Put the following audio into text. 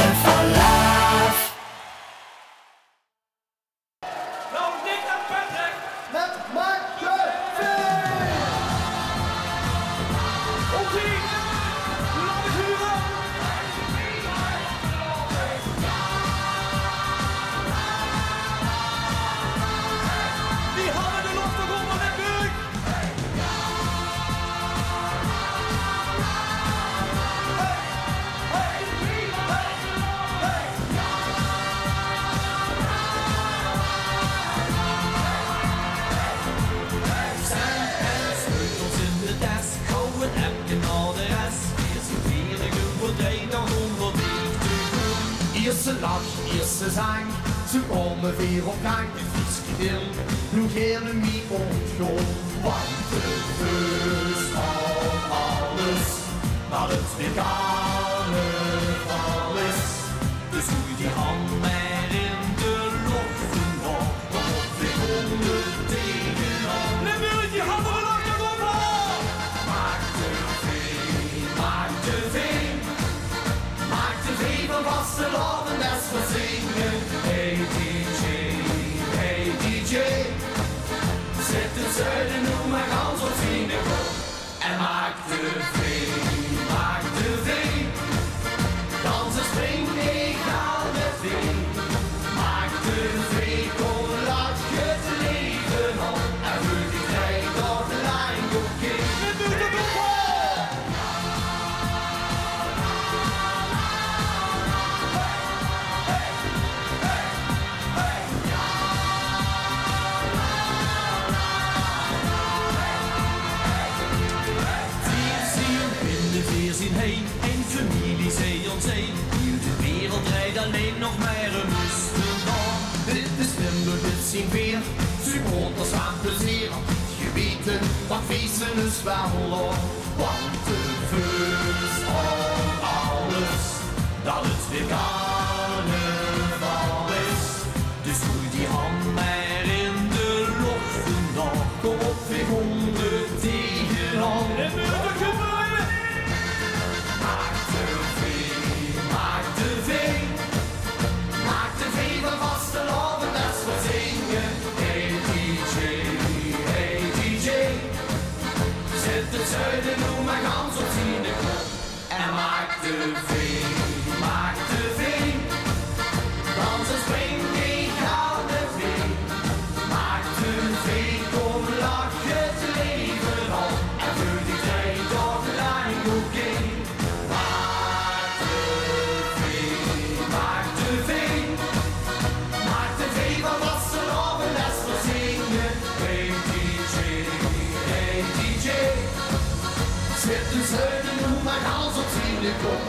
live for life. Nou, Nick en Patrick Met Mark de Veen! Oké, laat het huren. Die hadden de lucht eronder en Burg. Eerste lach, eerste zang, ze komen weer op gang. Het fietsgedeel doet helemaal ontgooien. Want de bus van alles, maar het weer carnaval is. Dus gooi die hand maar in de lucht en dan komt weer onder tegenaan. En Burg, die hadden de lucht eronder. Maak de veen, maak de veen. Maak de veen van vasteland en des voor zingen. Hey DJ, zet het zuiden nu maar gans op zien en maak de veen, maak de veen. Dansen spring, ik ga met veen. Maak de veen, kom laat je het leven op. En vul die tijd op de lijn, oké. En Burg de Doppel. Heen, een familie zee om zee. Heel de wereld rijdt alleen nog maar een Amsterdam. Dit is Limburg, dit zien weer. Supporters aan plezier. Je weten dat feesten is wel hoor. Want de vuist van alles, dat het weer carnaval is. Dus gooi die hand maar in de lucht en dan Kom op, weer onder tegenaan. En Burg de Kuppel. Maak de veen, maak de veen. Maak de veen van vasteland en des voor zingen. Hey DJ, zet het zuiden nu maar gans op zien kop. En maak de veen, maak de veen. Dansen spring, ik ga met veen. Maak de veen, kom lach het leven op. En vul die tijd op de lijn, oké. Maak de veen, maak de veen. Maak de veen van vasteland en des voor zingen. Hey DJ, zet de zuiden nu maar gans op zien kop.